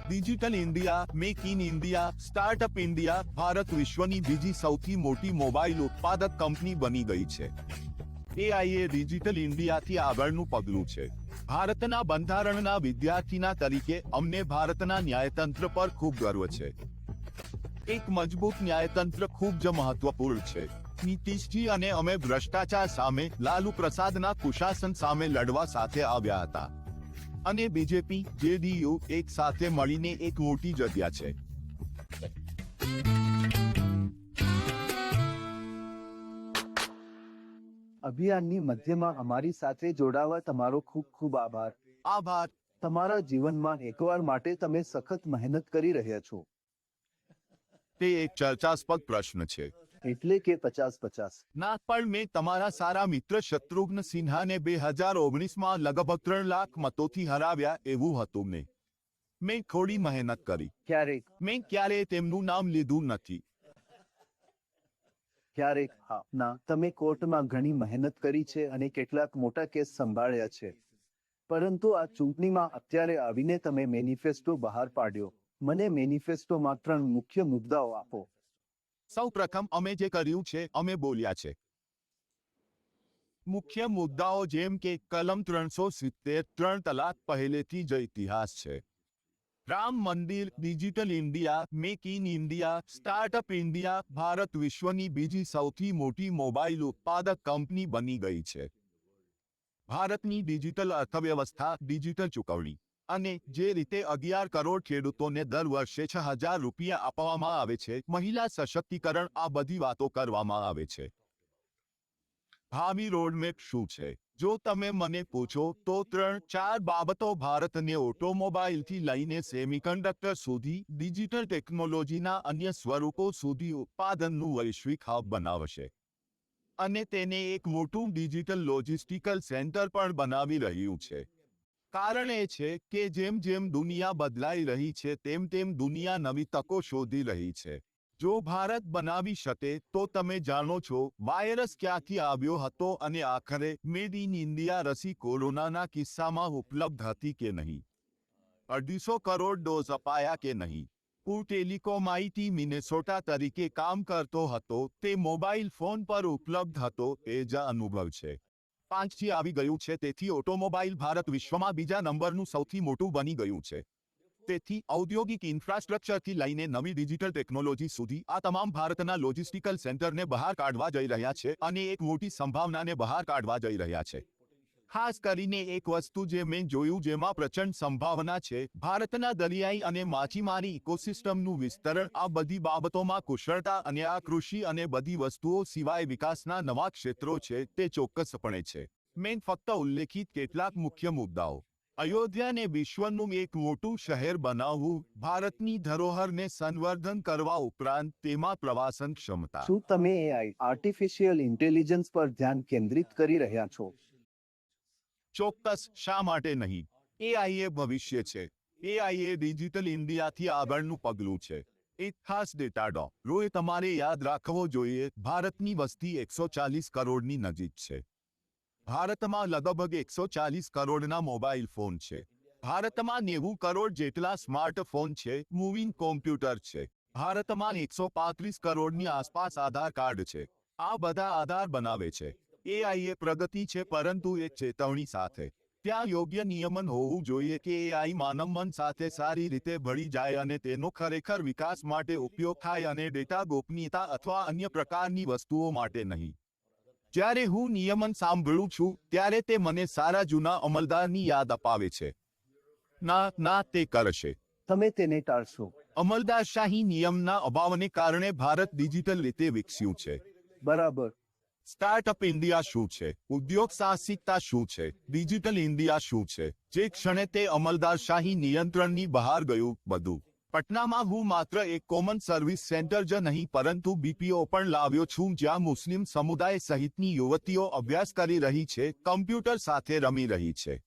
Digital India, make in India, startup India, Bharat વિશ્વની બીજી સૌથી મોટી મોબાઈલ ઉત્પાદક કંપની બની ગઈ છે. એઆઈ એ ડિજિટલ ઇન્ડિયાથી આગળનું પગલું છે. ભારતના બંધારણના વિદ્યાર્થીના તરીકે અમને ભારતના ન્યાયતંત્ર પર ખૂબ ગર્વ છે. એક મજબૂત ન્યાયતંત્ર ખૂબ જ મહત્વપૂર્ણ છે. નીતિશજી અને અમે ભ્રષ્ટાચાર સામે, લાલુ પ્રસાદના કુશાસન સામે લડવા સાથે આવ્યા હતા. અને બીજેપી, જેડીયુ એક સાથે મળીને એક મોટી જગ્યા છે. અભિયાનની મધ્યમાં અમારી સાથે જોડાવા તમારો ખૂબ ખૂબ આભાર. આભાર. તમારા જીવનમાં એકવાર માટે તમે સખત મહેનત કરી રહ્યા છો. તે એક ચર્ચાસ્પદ પ્રશ્ન છે. એટલે કે 50-50. ના, પણ મેં તમારા સારા મિત્ર શત્રુઘ્ન સિન્હાને 2019માં લગભગ 3 લાખ મતોથી હરાવ્યા એવું હતું ને. મેં થોડી મહેનત કરી. ક્યારેક મેં ક્યારેય તેમનું નામ લીધું નથી. ક્યારેક હા ના, તમે કોર્ટમાં ઘણી મહેનત કરી છે અને કેટલાક મોટા કેસ સંભાળ્યા છે. પરંતુ આ ચૂંટણીમાં અત્યારે આવીને તમે મેનિફેસ્ટો બહાર પાડ્યો. મને મેનિફેસ્ટોમાં 3 મુખ્ય મુદ્દાઓ આપો. સૌ પ્રથમ અમે જે કર્યું છે અમે બોલ્યા છે. મુખ્ય મુદ્દાઓ જેમ કે કલમ 370, 3 તલાક પહેલેથી જ ઇતિહાસ છે. રામ મંદિર, digital India, make in India, startup India, Bharat વિશ્વની બીજી સૌથી મોટી મોબાઈલ ઉત્પાદક કંપની બની ગઈ છે. ભારતની ડિજિટલ અર્થવ્યવસ્થા, ડિજિટલ ચૂકવણી અને જે રીતે 11 કરોડ ખેડૂતોને દર વર્ષે 6,000 રૂપિયા આપવામાં આવે છે, મહિલા સશક્તિકરણ, આ બધી વાતો કરવામાં આવે છે. ભાવિ રોડમેપ શું છે? જો તમે મને પૂછો તો 3-4 બાબતો ભારતને ઓટોમોબાઈલથી લઈને સેમિકન્ડક્ટર સુધી, ડિજિટલ ટેકનોલોજીના અન્ય સ્વરૂપો સુધી ઉત્પાદનનું વૈશ્વિક હબ બનાવશે. અને તેને એક મોટું ડિજિટલ લોજિસ્ટિકલ સેન્ટર પણ બનાવી રહ્યું છે. કારણ એ છે કે જેમ જેમ દુનિયા બદલાઈ રહી છે તેમ તેમ દુનિયા નવી તકો શોધી રહી છે. જો ભારત બનાવી શકે તો તમે જાણો છો વાયરસ ક્યાંથી આવ્યો હતો અને આખરે મેડ ઇન ઇન્ડિયા રસી કોરોનાના કિસ્સામાં ઉપલબ્ધ હતી કે નહીં. 250 કરોડ ડોઝ અપાયા કે નહીં. હું ટેલિકોમ આઈટી મિનેસોટા તરીકે કામ કરતો હતો, તે મોબાઈલ ફોન પર ઉપલબ્ધ હતો, એ જ અનુભવ છે. 5G આવી ગયું છે, તેથી ઓટોમોબાઈલ ભારત વિશ્વમાં બીજા નંબરનું સૌથી મોટું બની ગયું છે. તેથી ઔદ્યોગિક ઇન્ફ્રાસ્ટ્રક્ચરથી લઈને નવી ડિજિટલ ટેકનોલોજી સુધી આ તમામ ભારતના લોજિસ્ટિકલ સેન્ટરને બહાર કાઢવા જઈ રહ્યા છે અને એક મોટી સંભાવનાને બહાર કાઢવા જઈ રહ્યા છે. ખાસ કરીને એક વસ્તુ જે મેં જોયું જેમાં પ્રચંડ સંભાવના છે, ભારતના દરિયાઈ અને માછીમારી ઇકોસિસ્ટમનું વિસ્તરણ. આ બધી બાબતોમાં કુશળતા અને આ કૃષિ અને બધી વસ્તુઓ સિવાય વિકાસના નવા ક્ષેત્રો છે, તે ચોક્કસપણે છે. મેં ફક્ત ઉલ્લેખિત કેટલાક મુખ્ય મુદ્દાઓ. અયોધ્યાને વિશ્વનું એક મોટું શહેર બનાવવું, ભારતની ધરોહરને સંવર્ધન કરવા ઉપરાંત તેમાં પ્રવાસન ક્ષમતા. શું તમે AI આર્ટિફિશિયલ ઇન્ટેલિજન્સ પર ધ્યાન કેન્દ્રિત કરી રહ્યા છો? ચોક્કસ, શા માટે નહીં? એઆઈ એ ભવિષ્ય છે. એઆઈ એ ડિજિટલ ઇન્ડિયાથી આગળનું પગલું છે. એક ખાસ ડેટા રોએ તમારે યાદ રાખવો જોઈએ, ભારતની વસ્તી 140 કરોડની નજીક છે. ભારતમાં લગભગ 140 કરોડના મોબાઈલ ફોન છે. ભારતમાં 90 કરોડ જેટલા સ્માર્ટફોન છે, મૂવિંગ કોમ્પ્યુટર છે. ભારતમાં 135 કરોડની આસપાસ આધાર કાર્ડ છે. આ બધા આધાર બનાવે છે. એઆઈ એ પ્રગતિ છે, પરંતુ એક ચેતવણી સાથે. ત્યાં યોગ્ય નિયમન હોવું જોઈએ કે એઆઈ માનવ મન સાથે સારી રીતે ભળી જાય અને તેનો ખરેખર વિકાસ માટે ઉપયોગ થાય અને ડેટા ગોપનીયતા અથવા અન્ય પ્રકારની વસ્તુઓ માટે નહીં. જ્યારે હું નિયમન સાંભળું છું ત્યારે તે મને સારા જૂના અમલદારની યાદ અપાવે છે. ના, તે કરશે. તમે તેને ટાળશો. અમલદારશાહી નિયમના અભાવને કારણે ભારત ડિજિટલ રીતે વિકસ્યું છે. બરાબર. સ્ટાર્ટઅપ ઇન્ડિયા શું છે? ઉદ્યોગ સાહસિકતા શું છે? ડિજિટલ ઇન્ડિયા શું છે? જે ક્ષણે તે અમલદારશાહી નિયંત્રણની બહાર ગયું, બધું. પટનામાં હું માત્ર એક કોમન સર્વિસ સેન્ટર જ નહીં પરંતુ બીપીઓ પણ લાવ્યો છું, જ્યાં મુસ્લિમ સમુદાય સહિતની યુવતીઓ અભ્યાસ કરી રહી છે, કમ્પ્યુટર સાથે રમી રહી છે.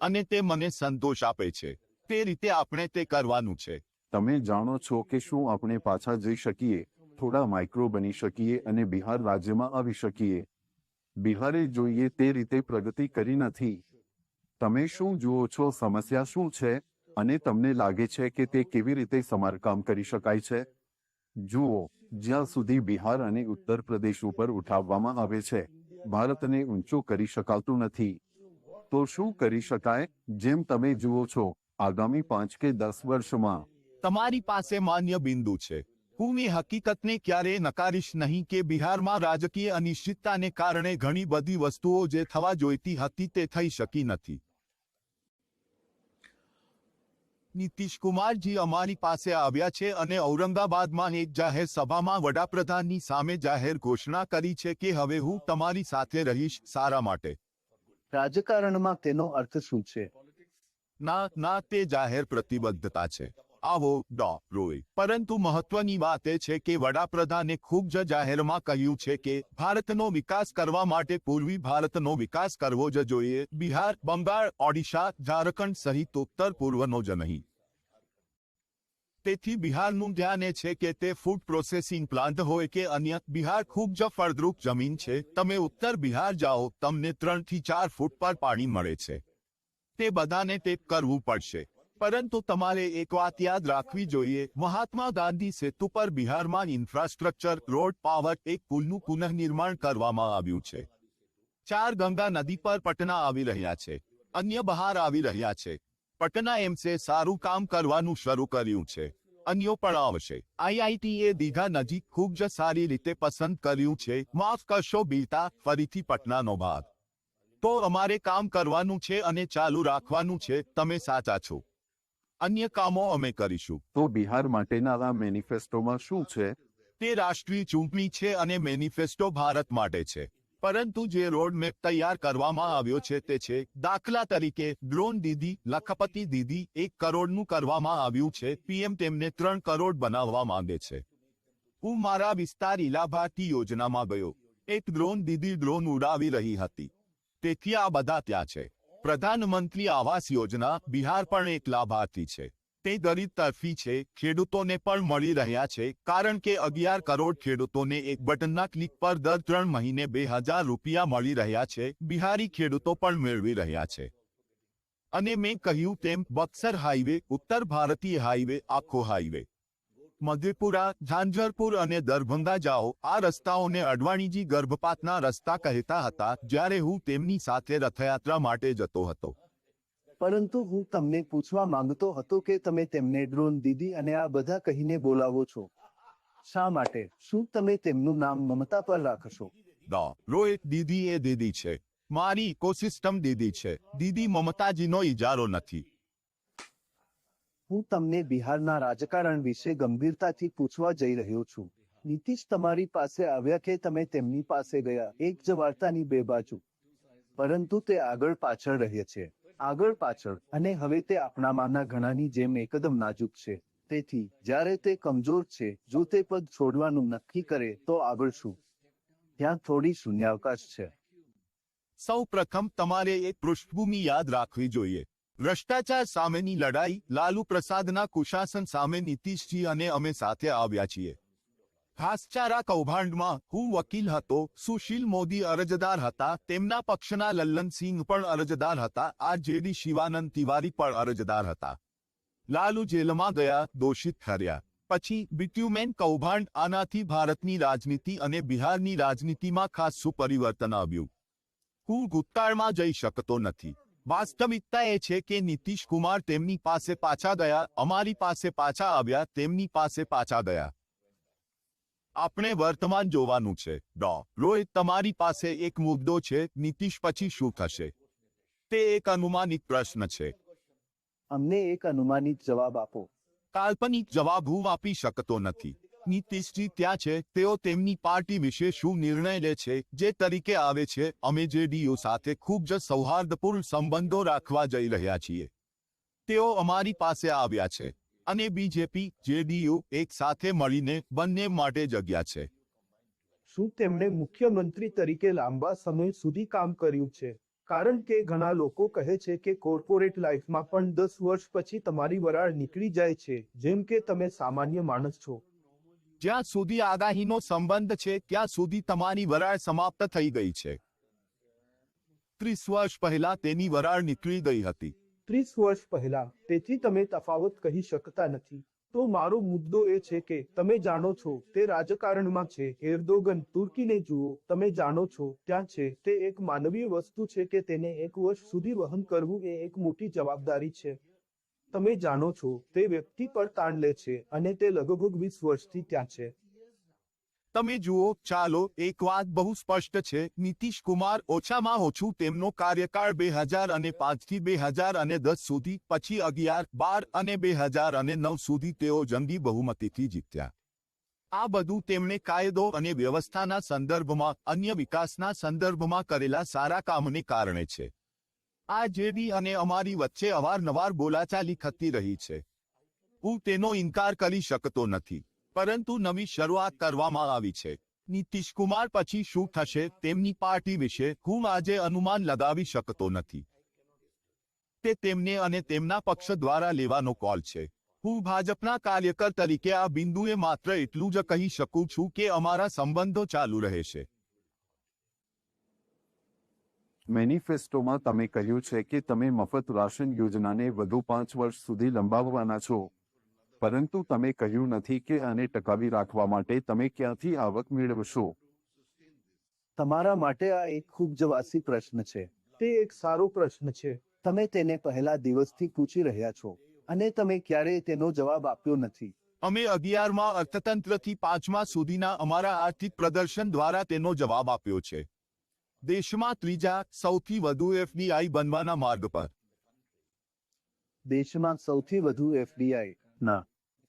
અને તે મને સંતોષ આપે છે. તે રીતે આપણે તે કરવાનું છે. તમે જાણો છો કે શું આપણે પાછા જઈ શકીએ, થોડા માઇક્રો બની શકીએ અને બિહાર રાજ્યમાં આવી શકીએ? બિહારે જોઈએ તે રીતે પ્રગતિ કરી નથી. તમે શું જુઓ છો? સમસ્યા શું છે? અને તમને લાગે છે કે તે કેવી રીતે સમારકામ કરી શકાય છે? જુઓ, જ્યાં સુધી બિહાર અને ઉત્તર પ્રદેશ ઉપર ઉઠાવવામાં આવે છે, ભારતને ઊંચો કરી શકાતું નથી. તો શું કરી શકાય? જેમ તમે જુઓ છો, આગામી 5 કે 10 વર્ષમાં તમારી પાસે માન્ય બિંદુ છે. હું એ હકીકતને ક્યારેય નકારીશ નહીં કે બિહારમાં રાજકીય અનિશ્ચિતતાને કારણે ઘણી બધી વસ્તુઓ જે થવા જોઈતી હતી તે થઈ શકી નથી. નીતિશ કુમારજી અમારી પાસે આવ્યા છે અને ઔરંગાબાદમાં એક જાહેર સભામાં વડાપ્રધાનની સામે જાહેર ઘોષણા કરી છે કે હવે હું તમારી સાથે રહીશ, સારા માટે. રાજકારણમાં તેનો અર્થ શું છે? ના, તે જાહેર પ્રતિબદ્ધતા છે. આવો ડો રોય. પરંતુ મહત્વની વાત એ છે કે વડાપ્રધાને ખૂબ જ જાહેરમાં કહ્યું છે કે ભારતનો વિકાસ કરવા માટે પૂર્વી ભારતનો વિકાસ કરવો જ જોઈએ, બિહાર, બંગાળ, ઓડિશા, ઝારખંડ સહિત ઉત્તર પૂર્વનો જ નહીં. તેથી બિહારનું ધ્યાન એ છે કે તે ફૂડ પ્રોસેસિંગ પ્લાન્ટ હોય કે અન્ય, બિહાર ખૂબ જ ફળદ્રુપ જમીન છે. તમે ઉત્તર બિહાર જાઓ, તમને 3 થી 4 ફૂટ પર પાણી મળે છે. તે બધાને ટેપ કરવું પડશે. પરંતુ તમારે એક વાત યાદ રાખવી જોઈએ, મહાત્મા ગાંધી સેતુ પર બિહારમાં ઇન્ફ્રાસ્ટ્રક્ચર, રોડ, પાવર, એક પુલનું પુનઃનિર્માણ કરવામાં આવ્યું છે. 4 ગંગા નદી પર પટના આવી રહ્યા છે. અન્ય બહાર આવી રહ્યા છે. પટના એમ્સે સારું કામ કરવાનું શરૂ કર્યું છે. અન્યો પણ આવશે. આઈઆઈટીએ દીઘા નજીક ખૂબ જ સારી રીતે પસંદ કર્યું છે. માફ કરશો બીતા, ફરીથી પટનાનો ભાગ. તો અમારે કામ કરવાનું છે અને ચાલુ રાખવાનું છે. તમે સાચા છો. અન્ય કામો અમે કરીશું. તો બિહાર માટેના આ મેનિફેસ્ટોમાં શું છે? તે રાષ્ટ્રીય ચૂંટણી છે અને મેનિફેસ્ટો ભારત માટે છે. પરંતુ જે રોડ મેપ તૈયાર કરવામાં આવ્યો છે તે છે, દાખલા તરીકે ડ્રોન દીદી, લખપતિ દીદી, 1 કરોડનું કરવામાં આવ્યું છે. પીએમ તેમને 3 કરોડ બનાવવા માંગે છે. હું મારા વિસ્તાર ઇલાભાર્થી યોજનામાં ગયો. એક ડ્રોન દીદી ડ્રોન ઉડાવી રહી હતી. તેથી આ બધા ત્યાં છે. પ્રધાનમંત્રી આવાસ યોજના, બિહાર પણ એક લાભાર્થી છે. તે ગરીબ તરફી છે. ખેડૂતોને પણ મળી રહ્યા છે, કારણ કે 11 કરોડ ખેડૂતોને એક બટનના ક્લિક પર દર 3 મહિને 2000 રૂપિયા મળી રહ્યા છે. બિહારી ખેડૂતો પણ મેળવી રહ્યા છે. અને મેં કહ્યું તેમ, બક્સર હાઈવે, ઉત્તર ભારતીય હાઈવે, આખો હાઈવે, મધેપુરા, ઝાંઝરપુર અને દરભંગા જાઓ. આ રસ્તાઓને અડવાણીજી ગર્ભપાતના રસ્તા કહેતા હતા જ્યારે હું તેમની સાથે રથયાત્રા માટે જતો હતો. પરંતુ હું તમને પૂછવા માંગતો હતો કે તમે તેમને ડ્રોન દીદી અને આ બધા કહીને બોલાવો છો. શા માટે? શું તમે તેમનું નામ મમતા પર રાખશો? રોહિત દીદી એ દીદી છે. મારી ઇકોસિસ્ટમ દીદી છે. દીદી મમતાજીનો ઇજારો નથી. હું તમને બિહારના રાજકારણ વિશે ગંભીરતાથી પૂછવા જઈ રહ્યો છું. નીતિશ તમારી પાસે આવ્યા કે તમે તેમની પાસે ગયા? એક જ વાર્તાની 2 બાજુ. પરંતુ તે આગળ પાછળ રહે છે. આગળ પાછળ. અને હવે તે આપણામાંના ઘણાની જેમ એકદમ નાજુક છે. તેથી જ્યારે તે કમજોર છે, જો તે પદ છોડવાનું નક્કી કરે તો આગળ શું? ત્યાં થોડી શૂન્યાવકાશ છે. સૌ પ્રથમ તમારે એક પૃષ્ઠભૂમિ યાદ રાખવી જોઈએ. ભ્રષ્ટાચાર સામેની લડાઈ, લાલુ પ્રસાદના કુશાસન સામે નીતિશજી અને અમે સાથે આવ્યા છીએ. ઘાસચારા કૌભાંડમાં હું વકીલ હતો. સુશીલ મોદી અરજદાર હતા. તેમના પક્ષના લલ્લનસિંહ પણ અરજદાર હતા. આરજેડી શિવાનંદ તિવારી પણ અરજદાર હતા. લાલુ જેલમાં ગયા, દોષિત ઠર્યા. પછી બિટ્યુમેન કૌભાંડ. આનાથી ભારતની રાજનીતિ અને બિહારની રાજનીતિમાં ખાસ્સું પરિવર્તન આવ્યું. હું ભૂતકાળમાં જઈ શકતો નથી. વાસ્તવિકતા એ છે કે નીતિશ કુમાર તેમની પાસે પાછા ગયા, અમારી પાસે પાછા આવ્યા, તેમની પાસે પાછા ગયા. આપણે વર્તમાન જોવાનું છે. રોહિત, તમારી પાસે એક મુદ્દો છે, નીતિશ પછી શું થશે? તે એક અનુમાનિત પ્રશ્ન છે. અમને એક અનુમાનિત જવાબ આપો. કાલ્પનિક જવાબ હું આપી શકતો નથી. નીતિશજી ત્યાં છે. તેઓ તેમની પાર્ટી વિશે શું નિર્ણય લે છે, જે તરીકે આવે છે. અમે જેડીયુ સાથે ખૂબ જ સૌહાર્દપૂર્ણ સંબંધો રાખવા જઈ રહ્યા છીએ. તેઓ અમારી પાસે આવ્યા છે. અને બીજેપી, જેડીયુ એક સાથે મળીને બંને માટે જગ્યા છે. શું તેમણે મુખ્યમંત્રી તરીકે લાંબા સમય સુધી કામ કર્યું છે? કારણ કે ઘણા લોકો કહે છે કે કોર્પોરેટ લાઈફમાં પણ 10 વર્ષ પછી તમારી વરાળ નીકળી જાય છે, જેમ કે તમે સામાન્ય માણસ છો. જ્યાં સુધી આગાહીનો સંબંધ છે ત્યાં સુધી તમારી વરાળ સમાપ્ત થઈ ગઈ છે. 30 વર્ષ પહેલા તેની વરાળ નીકળી ગઈ હતી. 30 વર્ષ પહેલા, તેથી તમે તફાવત કહી શકતા નથી. તો મારો મુદ્દો એ છે કે તમે જાણો છો તે રાજકારણમાં છે. એર્દોગન, તુર્કીને જુઓ, તમે જાણો છો ત્યાં છે. તે એક માનવીય વસ્તુ છે કે તેને 1 વર્ષ સુધી વહન કરવું એ એક મોટી જવાબદારી છે. તમે જાણો છો તે વ્યક્તિ પર તાણ લે છે અને તે લગભગ 20 વર્ષથી ત્યાં છે. તમે જુઓ, ચાલો, એક વાત બહુ સ્પષ્ટ છે. નીતિશ કુમાર ઓછામાં ઓછું તેમનો કાર્યકાળ 2005 થી 2010 સુધી, પછી 11, 12 અને 2009 સુધી તેઓ જંગી બહુમતીથી જીત્યા. આ બધું તેમણે કાયદો અને વ્યવસ્થાના સંદર્ભમાં, અન્ય વિકાસના સંદર્ભમાં કરેલા સારા કામને કારણે છે. આ જેડી અને અમારી વચ્ચે અવારનવાર બોલાચાલી થતી રહી છે. હું તેનો ઇનકાર કરી શકતો નથી. પરંતુ નવી શરૂઆત કરવામાં આવી છે. નીતિશ કુમાર પછી શું થશે તેમની પાર્ટી વિશે હું આજે અનુમાન લગાવી શકતો નથી. તે તેમને અને તેમના પક્ષ દ્વારા લેવાનો કોલ છે. હું ભાજપના કાર્યકર તરીકે આ બિંદુએ માત્ર એટલું જ કહી શકું છું કે અમારા સંબંધો ચાલુ રહેશે. મેનિફેસ્ટોમાં તમે કહ્યું છે કે તમે મફત રાશન યોજનાને વધુ 5 વર્ષ સુધી લંબાવવાના છો, પરંતુ તમે કહ્યું નથી કે આને ટકાવી રાખવા માટે તમે ક્યાંથી આવક મેળવશો. તમારા માટે આ એક ખૂબ જ વાસી પ્રશ્ન છે. તે એક સારો પ્રશ્ન છે. તમે તેને પહેલા દિવસથી પૂછી રહ્યા છો અને તમે ક્યારેય તેનો જવાબ આપ્યો નથી. અમે 11મા અર્થતંત્રથી 5મા સુધીના અમારા આર્થિક પ્રદર્શન દ્વારા તેનો જવાબ આપ્યો છે. દેશમાં ત્રીજા સૌથી વધુ એફડીઆઈ બનવાના માર્ગ પર. દેશમાં સૌથી વધુ એફડીઆઈ? ના,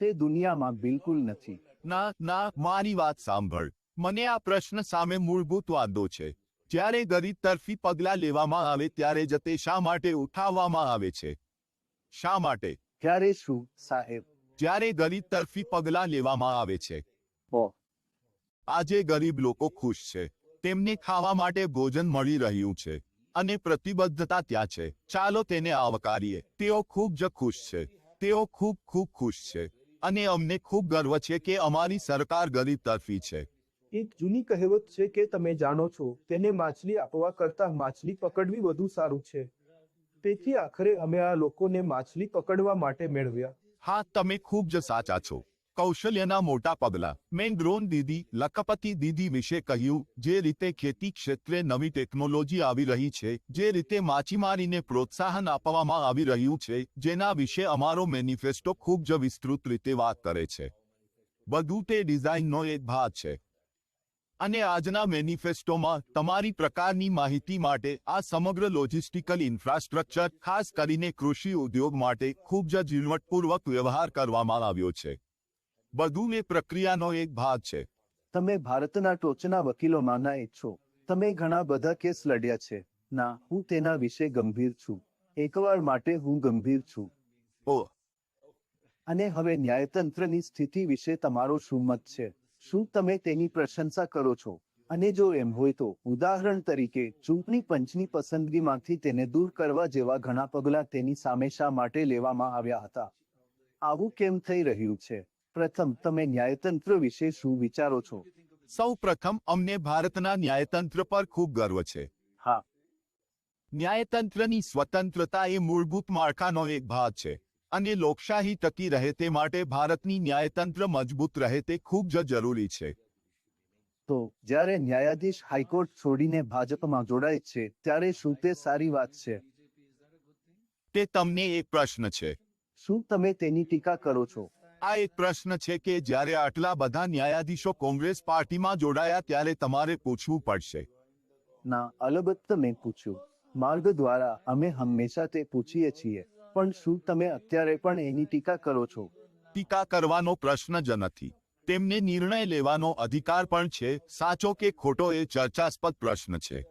તે દુનિયામાં બિલકુલ નથી. ના, મારી વાત સાંભળ. મને આ પ્રશ્ન સામે મૂળભૂત વાંધો છે. જ્યારે ગરીબ તરફી પગલાં લેવામાં આવે ત્યારે જ તે શા માટે ઉઠાવવામાં આવે છે? શા માટે? ક્યારે શું, સાહેબ? જ્યારે ગરીબ તરફી પગલાં લેવામાં આવે છે. ઓહ, આજે ગરીબ લોકો ખુશ છે. તેમને ખાવા માટે ભોજન મળી રહ્યું છે અને પ્રતિબદ્ધતા ત્યાં છે. ચાલો તેને આવકારીએ. તેઓ ખૂબ જ ખુશ છે. તેઓ ખૂબ ખુશ છે અને અમને ખૂબ ગર્વ છે કે અમારી સરકાર ગરીબ તરફી છે. એક જૂની કહેવત છે કે તમે જાણો છો તેને માછલી આપવા કરતાં માછલી પકડવી વધુ સારું છે. તેથી આખરે અમે આ લોકોને માછલી પકડવા માટે મેળવ્યા. હા, તમે ખૂબ જ સાચા છો. કૌશલ્યના મોટા પગલાં. મેં ડ્રોન દીદી, લખપતિ દીદી વિશે કહ્યું, જે રીતે ખેતી ક્ષેત્રે નવી ટેકનોલોજી આવી રહી છે, જે રીતે માછીમારીને પ્રોત્સાહન આપવામાં આવી રહ્યું છે, જેના વિશે અમારો મેનિફેસ્ટો ખૂબ જ વિસ્તૃત રીતે વાત કરે છે. બધું તે ડિઝાઇનનો એક ભાગ છે. અને આજના મેનિફેસ્ટોમાં તમારી પ્રકારની માહિતી માટે આ સમગ્ર લોજિસ્ટિકલ ઇન્ફ્રાસ્ટ્રક્ચર, ખાસ કરીને કૃષિ ઉદ્યોગ માટે ખૂબ જ ઝીણવટપૂર્વક વ્યવહાર કરવામાં આવ્યો છે. બધું એ પ્રક્રિયાનો એક ભાગ છે. તમે ભારતના ટોચના વકીલોમાંના એક છો. તમે ઘણા બધા કેસ લડ્યા છે. ના, હું તેના વિશે ગંભીર છું. એકવાર માટે હું ગંભીર છું. ઓહ, અને હવે ન્યાયતંત્રની સ્થિતિ વિશે તમારો શું મત છે? શું તમે તેની પ્રશંસા કરો છો? અને જો એમ હોય તો, ઉદાહરણ તરીકે, ચૂંટણી પંચની પસંદગીમાંથી તેને દૂર કરવા જેવા ઘણા પગલાં તેની સામે શા માટે લેવામાં આવ્યા હતા? આવું કેમ થઈ રહ્યું છે? પ્રથમ, તમે ન્યાયતંત્ર વિશે શું વિચારો છો? સૌ પ્રથમ, અમને ભારતના ન્યાયતંત્ર પર ખૂબ ગર્વ છે. હા, ન્યાયતંત્રની સ્વતંત્રતા એ મૂળભૂત માળખાનો એક ભાગ છે અને લોકશાહી ટકી રહે તે માટે ભારતની ન્યાયતંત્ર મજબૂત રહે તે ખૂબ જ જરૂરી છે. તો જ્યારે ન્યાયાધીશ હાઈકોર્ટ છોડીને ભાજપમાં જોડાય છે ત્યારે શું તે સારી વાત છે? તે તમને એક પ્રશ્ન છે. શું તમે તેની ટીકા કરો છો? આ એક પ્રશ્ન છે કે જ્યારે આટલા બધા ન્યાયાધીશો કોંગ્રેસ પાર્ટીમાં જોડાયા ત્યારે તમારે પૂછવું પડશે. ના, અલબત્ત મેં પૂછ્યું. માર્ગ દ્વારા અમે હંમેશા તે પૂછીએ છીએ. પણ શું તમે અત્યારે પણ એની ટીકા કરો છો? ટીકા કરવાનો પ્રશ્ન જ નથી. તેમને નિર્ણય લેવાનો અધિકાર પણ છે. સાચો કે ખોટો એ ચર્ચાસ્પદ પ્રશ્ન છે.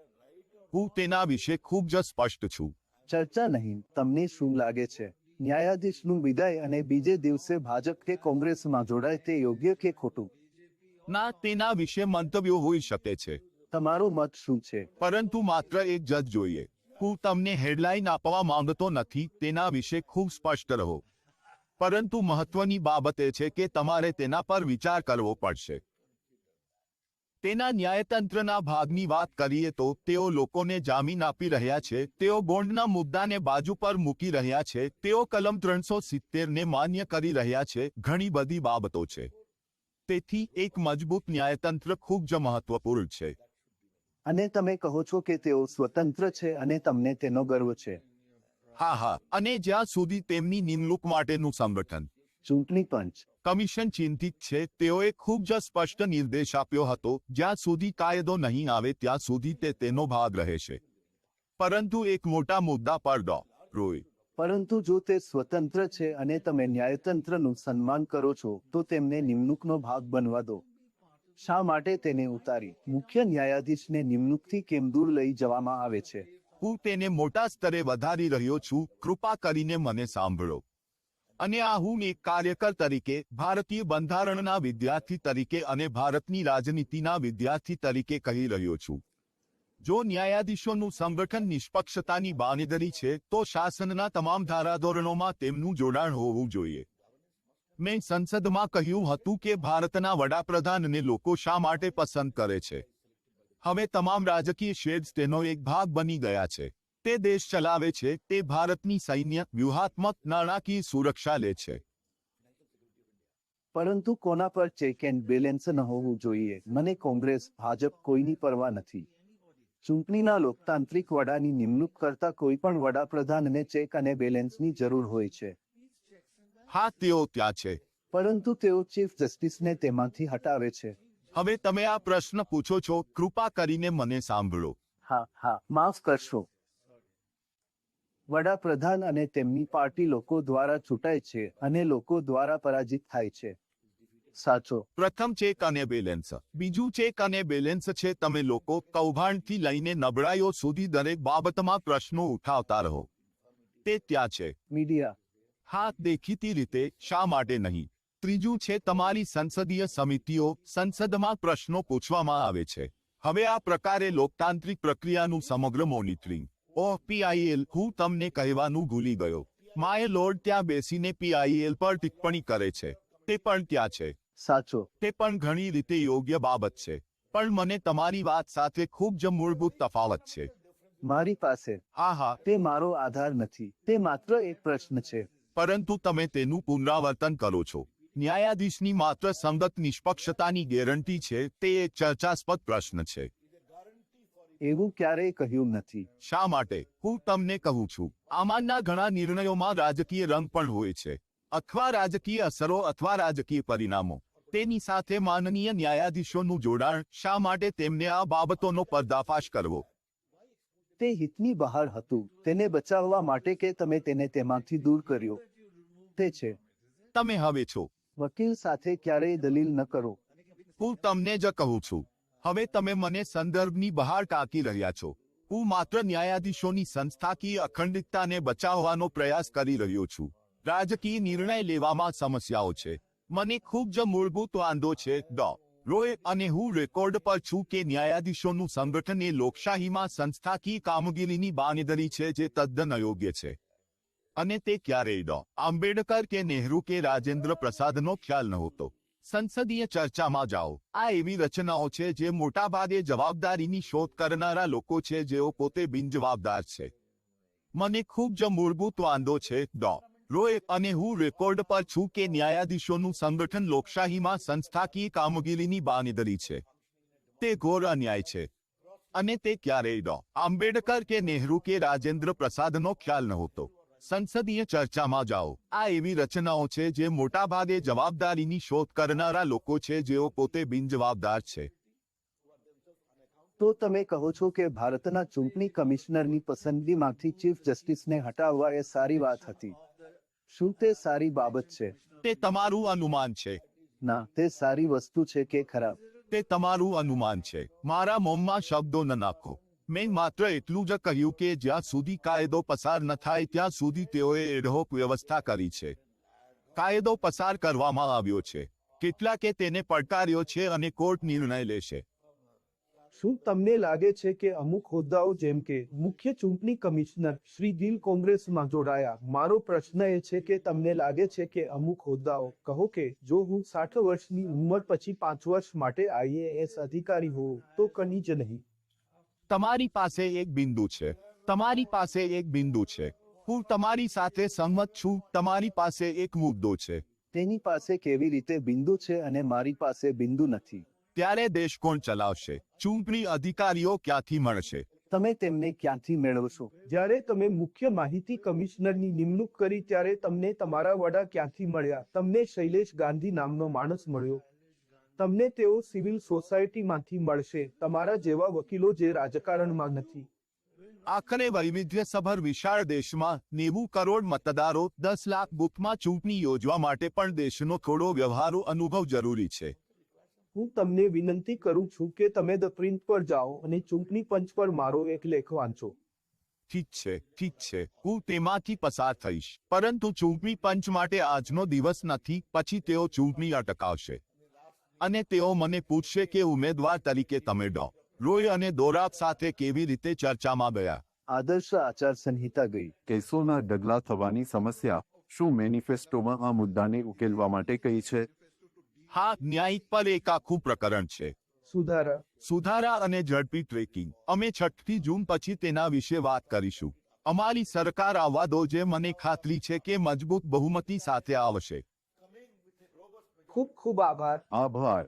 હું તેના વિશે ખૂબ જ સ્પષ્ટ છું. ચર્ચા નહીં. તમને શું લાગે છે? ન્યાયાધીશનું વિદાય અને બીજે દિવસે ભાજપ કે કોંગ્રેસમાં જોડાય તે યોગ્ય કે ખોટું? ના, તેના વિશે મંતવ્યો હોઈ શકે છે. તમારો મત શું છે? પરંતુ માત્ર એક જજ જોઈએ. હું તમને હેડલાઇન આપવા માંગતો નથી, તેના વિશે ખૂબ સ્પષ્ટ રહો. પરંતુ મહત્વની બાબત એ છે કે તમારે તેના પર વિચાર કરવો પડશે. તેના ન્યાયતંત્રના ભાગની વાત કરીએ તો તેઓ લોકોને જામીન આપી રહ્યા છે, તેઓ બોન્ડના મુદ્દાને બાજુ પર મૂકી રહ્યા છે, તેઓ કલમ 370 ને માન્ય કરી રહ્યા છે, ઘણી બધી બાબતો છે. તેથી એક મજબૂત ન્યાયતંત્ર ખૂબ જ મહત્વપૂર્ણ છે. અને તમે કહો છો કે તેઓ સ્વતંત્ર છે અને તમને તેનો ગર્વ છે. હા, અને જ્યાં સુધી તેમની નિમણૂક માટેનું સંગઠન ચૂંટણી પંચ કમિશન ચિંતિત છે, તેઓએ ખૂબ જ સ્પષ્ટ નિર્દેશ આપ્યો હતો, જ્યાં સુધી કાયદો નહીં આવે ત્યાં સુધી તે તેનો ભાગ રહેશે. પરંતુ એક મોટા મુદ્દા પર રોય. પરંતુ જો તે સ્વતંત્ર છે અને તમે ન્યાયતંત્રનું સન્માન કરો છો તો તેમને નિમણૂકનો ભાગ બનવા દો. શા માટે તેને ઉતારી મુખ્ય ન્યાયાધીશને નિમણૂકથી કેમ દૂર લઈ જવામાં આવે છે? હું તેને મોટા સ્તરે વધારી રહ્યો છું, કૃપા કરીને મને સાંભળો. અને આ હું એક કાર્યકર તરીકે, ભારતીય બંધારણના વિદ્યાર્થી તરીકે અને ભારતની રાજનીતિના વિદ્યાર્થી તરીકે કહી રહ્યો છું. જો ન્યાયાધીશોનું સંગઠન નિષ્પક્ષતાની બાંયધરી છે તો શાસનના તમામ ધારાધોરણોમાં તેમનું જોડાણ હોવું જોઈએ. મેં સંસદમાં કહ્યું હતું કે ભારતના વડાપ્રધાનને લોકો શા માટે પસંદ કરે છે. હવે તમામ રાજકીય શેડ્સ તેનો એક ભાગ બની ગયા છે. તે દેશ ચલાવે છે, તે ભારતની સૈન્ય, વ્યૂહાત્મક, નાણાકીય સુરક્ષા લે છે. પરંતુ કોના પર ચેક એન્ડ બેલેન્સ ન હોવું જોઈએ? મને કોંગ્રેસ, ભાજપ કોઈની પરવા નથી. ચૂંટણીના લોકતાંત્રિક વડાની નિમણૂક કરતા કોઈ પણ વડાપ્રધાનને ચેક અને બેલેન્સની જરૂર હોય છે. હા, તેઓ ત્યાં છે. પરંતુ તેઓ ચીફ જસ્ટિસને તેમાંથી હટાવે છે. હવે તમે આ પ્રશ્ન પૂછો છો, કૃપા કરીને મને સાંભળો. હા, માફ કરશો. વડાપ્રધાન અને તેમની પાર્ટી લોકો દ્વારા ચૂંટાય છે અને લોકો દ્વારા પરાજિત થાય છે. સાચો. પ્રથમ ચેક અને બેલેન્સ. બીજું ચેક અને બેલેન્સ છે તમે લોકો કૌભાંડથી લઈને નબળાઈઓ સુધી દરેક બાબતમાં પ્રશ્નો ઉઠાવતા રહો. તે ત્યાં છે. મીડિયા. હા, દેખીતી રીતે, શા માટે નહીં? ત્રીજું છે તમારી સંસદીય સમિતિઓ, સંસદમાં પ્રશ્નો પૂછવામાં આવે છે. હવે આ પ્રકારે લોકતાંત્રિક પ્રક્રિયાનું સમગ્ર મોનિટરિંગ. PIL, હું તમને કહેવાનું ભૂલી ગયો. માય લોર્ડ ત્યાં બેસીને PIL પર ટિપ્પણી કરે છે. તે પણ ત્યાં છે. સાચો. તે પણ ઘણી રીતે યોગ્ય બાબત છે. પણ મને તમારી વાત સાથે ખૂબ જ મૂળભૂત તફાવત છે. મારી પાસે હા, તે મારો આધાર નથી. તે માત્ર એક પ્રશ્ન છે. પરંતુ તમે તેનું પુનરાવર્તન કરો છો. ન્યાયાધીશની માત્ર સંગત નિષ્પક્ષતાની ગેરંટી છે, તે એક ચર્ચાસ્પદ પ્રશ્ન છે. એવું ક્યારેય કહ્યું નથી. શા માટે? હું તમને કહું છું. આમાંના ઘણા નિર્ણયોમાં રાજકીય રંગ પણ હોય છે, અથવા રાજકીય અસરો અથવા રાજકીય પરિણામો. તેની સાથે માનનીય ન્યાયાધીશોનું જોડાણ. શા માટે તેમને આ બાબતોનો પર્દાફાશ કરવો? તે હિતની બહાર હતું. તેને બચાવવા માટે કે તમે તેને તેમાંથી દૂર કર્યો. તે છે. તમે હવે છો. વકીલ સાથે ક્યારેય દલીલ ન કરો. હું તમને જ કહું છું. હવે તમે મને સંદર્ભની બહાર ટાંકી રહ્યા છો. હું માત્ર ન્યાયાધીશોની સંસ્થાકીય અખંડિતતાને બચાવવાનો પ્રયાસ કરી રહ્યો છું. રાજકીય નિર્ણય લેવામાં સમસ્યાઓ છે. મને ખૂબ જ મૂળભૂત વાંધો છે, રોય, અને હું રેકોર્ડ પર છું કે ન્યાયાધીશોનું સંગઠન એ લોકશાહીમાં સંસ્થાકીય કામગીરીની બાંયધરી છે જે તદ્દન અયોગ્ય છે. અને તે ક્યારેય આંબેડકર કે નહેરુ કે રાજેન્દ્ર પ્રસાદનો ખ્યાલ નહોતો. સંસદીય ચર્ચામાં જાઓ. આ એવી રચનાઓ છે જે મોટાભાગે જવાબદારીની શોધ કરનારા લોકો છે જેઓ પોતે બિનજવાબદાર છે. મને ખૂબ જ મૂળભૂત વાંધો છે, રોય, અને હું રેકોર્ડ પર છું કે ન્યાયાધીશોનું સંગઠન લોકશાહીમાં સંસ્થાકીય કામગીરીની બાંયધરી છે. તે ઘોર અન્યાય છે. અને તે ક્યારેય આંબેડકર કે નહેરુ કે રાજેન્દ્ર પ્રસાદનો ખ્યાલ નહોતો. સંસદીય ચર્ચામાં જાઓ. આ એવી રચનાઓ છે જે મોટાભાગે જવાબદારીની શોધ કરનારા લોકો છે જેઓ પોતે બિનજવાબદાર છે. તો તમે કહો છો કે ભારતના ચૂંટણી કમિશનરની પસંદગીમાંથી ચીફ જસ્ટિસને હટાવવા એ સારી વાત હતી. શું તે સારી બાબત છે? તે તમારું અનુમાન છે. ના, તે સારી વસ્તુ છે કે ખરાબ? તે તમારું અનુમાન છે. મારા મોંમાં શબ્દો ન નાખો. મેં માત્ર એટલું જ કહ્યું કે જ્યાં સુધી કાયદો પસાર ન થાય ત્યાં સુધી તેઓએ એડહોક વ્યવસ્થા કરી છે. કાયદો પસાર કરવામાં આવ્યો છે. કેટલાકે તેને પડકાર્યો છે અને કોર્ટ નિર્ણય લેશે. શું તમને લાગે છે કે અમુક હોદ્દાઓ જેમ કે મુખ્ય ચૂંટણી કમિશનર શ્રી દિલ કોંગ્રેસમાં જોડાયા? મારો પ્રશ્ન એ છે કે તમને લાગે છે કે અમુક હોદ્દાઓ, કહો કે જો હું 60 વર્ષની ઉંમર પછી 5 વર્ષ માટે IAS અધિકારી હોઉં તો કની જ નહીં? તમારી પાસે એક બિંદુ છે. તમારી પાસે એક બિંદુ છે. હું તમારી સાથે સહમત છું. તમારી પાસે એક મુદ્દો છે. તેની પાસે કેવી રીતે બિંદુ છે અને મારી પાસે બિંદુ નથી? ત્યારે દેશ કોણ ચલાવશે? ચૂંટણી અધિકારીઓ ક્યાંથી મળશે? તમે તેમને ક્યાંથી મેળવશો? જ્યારે તમે મુખ્ય માહિતી કમિશનરની નિમણૂક કરી ત્યારે તમને તમારા વડા ક્યાંથી મળ્યા? તમને શૈલેષ ગાંધી નામનો માણસ મળ્યો? તમને તેઓ સિવિલ સોસાયટીમાંથી મળશે, તમારા જેવા વકીલો જે રાજકારણમાં નથી. આખરે વૈવિધ્યસભર વિશાળ દેશમાં 90 કરોડ મતદારો, 10 લાખ બુથમાં ચૂંટણી યોજવા માટે પણ દેશનો થોડો વ્યવહારુ અનુભવ જરૂરી છે. હું તમને વિનંતી કરું છું કે તમે ધ પ્રિન્ટ પર જાઓ અને ચૂંટણી પંચ પર મારો એક લેખ વાંચો. ઠીક છે, ઠીક છે. હું તેમાંથી પસાર થઈશ. પરંતુ ચૂંટણી પંચ માટે આજનો દિવસ નથી. પછી તેઓ ચૂંટણી અટકાવશે. અને તેઓ મને પૂછશે કે ઉમેદવાર તરીકે તમે ડો. રોય અને દોરાબ સાથે કેવી રીતે ચર્ચામાં ગયા? આદર્શ આચાર સંહિતા ગઈ. કેસોના ઢગલા થવાની સમસ્યા શું મેનિફેસ્ટોમાં આ મુદ્દાને ઉકેલવા માટે કહી છે? હા, ન્યાયિક પર એક આખું પ્રકરણ છે. સુધારા અને ઝડપી ટ્રેકિંગ. અમે 6મી જૂન પછી તેના વિશે વાત કરીશું. અમારી સરકાર આવવા દો, જે મને ખાતરી છે કે મજબૂત બહુમતી સાથે આવશે. ખૂબ ખૂબ આભાર. આભાર.